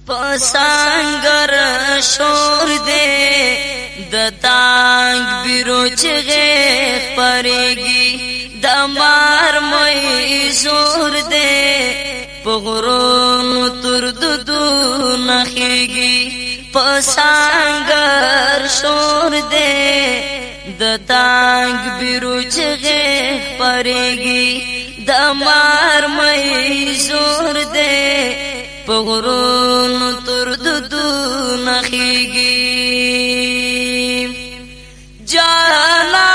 پسانگر شور دے د تانگ بیروچ غیخ پریگی دمار مئی زور دے پغرون ترددو نخیگی پسانگر شور دے د تانگ بیروچ غیخ پریگی دمار مئی زور دے پغرون ترددو نخیگی جانا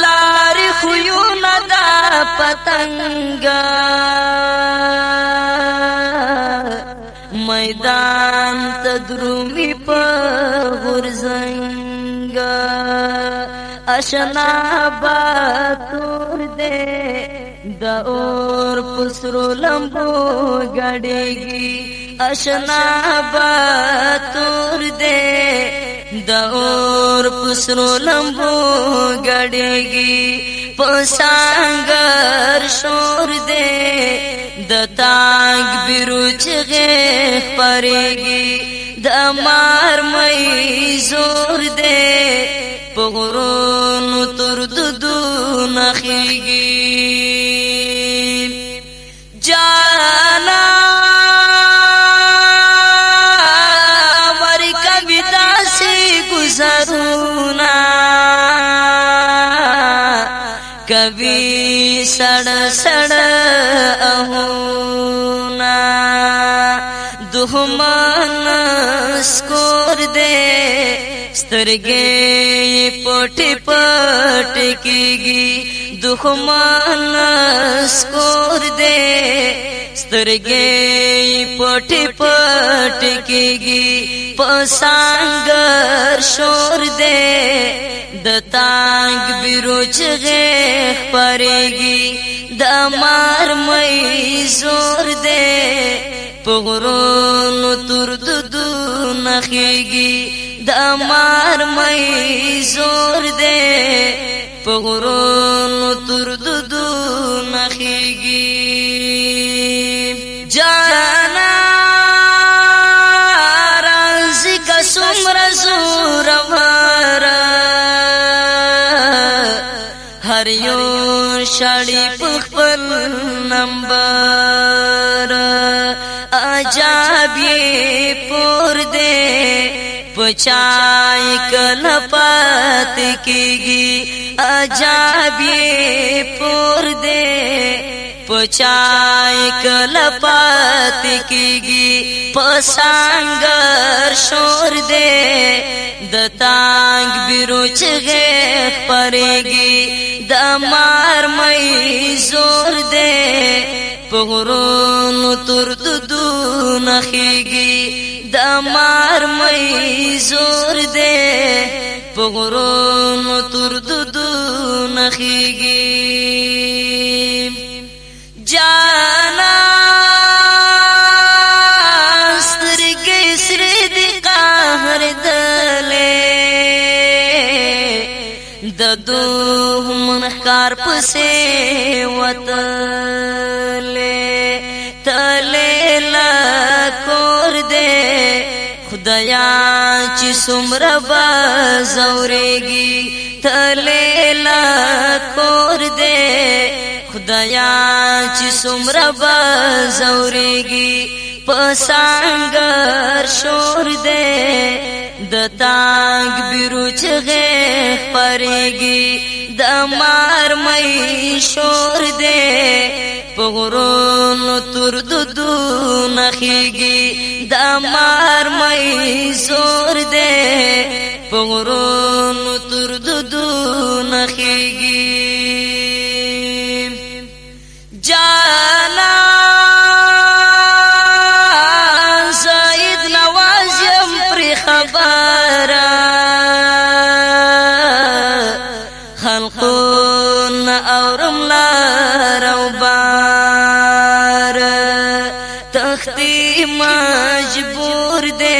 لاری خویون دا پتنگا میدان تدرومی پا غرزنگا اشنا باتور دے دا اور پسرو لمبو گڑیگی اشنا باتور دے دا اور پسرو لمبو گڑیگی پسانگر شور دے دا تانگ بیروچ غیخ پریگی دا مار مئی زور دے پغرون ترددو نخیگی جانا ور کبھی داسی گزرونا کبھی سڑ سڑ اہونا دہمان سکور دے سترگے پٹ پٹ کیگی دخمان سکور دے سترگے پٹ پٹ کیگی پسانگر شور دے د تانگ بیروچ غیخ پریگی دمار مئی زور دے پغرون ترددو نخیگی دمار مئی زور دے پغرون ترددو نخیگی جانا رازی کسوم رزور وارا ہر یو شاڑی پخپل نمبر عجاب یہ پور دے پچائی کلپات کیگی عجاب یہ پور دے پچائی کلپات کیگی پسانگر شور دے د تانگ بیروچ غیخ پریگی دمار مئی زور دے پغرون ترددو نخیگی دمار مئی زور دے پغرون ترددو نخیگی جانا سترگی سرد قهر دلے ددو منخکار پسے وطلے تلے لکور دے خدایا چی سمر بازوریگی تلے لکور دے خدایا چی سمر بازوریگی پسانگر شور دے د تانگ بیروچ غیخ پریگی دمار مئی شور دے پغرون ترددو نخیگی دمار مئی زور دے پغرون ترددو نخیگی جانا زائد نوازیم پر خبرا خلقون اورم لارو بار تختی مجبور دے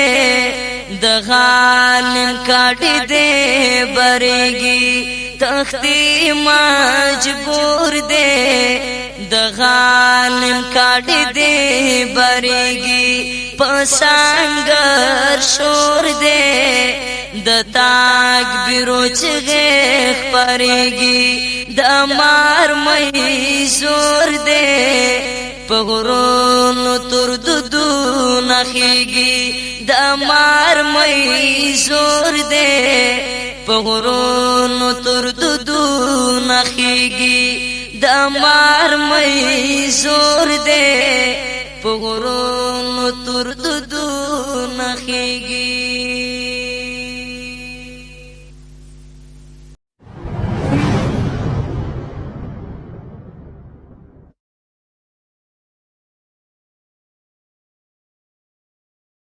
د غالم کاٹی دے بریگی تختی مجبور دے د غالم کاټ دې بریږي پسنګر شور دې د تاګ بیروچ غخ پریږي د مار مې زور دې پغرونو تر ددو نخیږي د مار مې زور دې پغرونو تر ددو نخیږي د مار مې زور دې پغرونو تر ددو نخیږي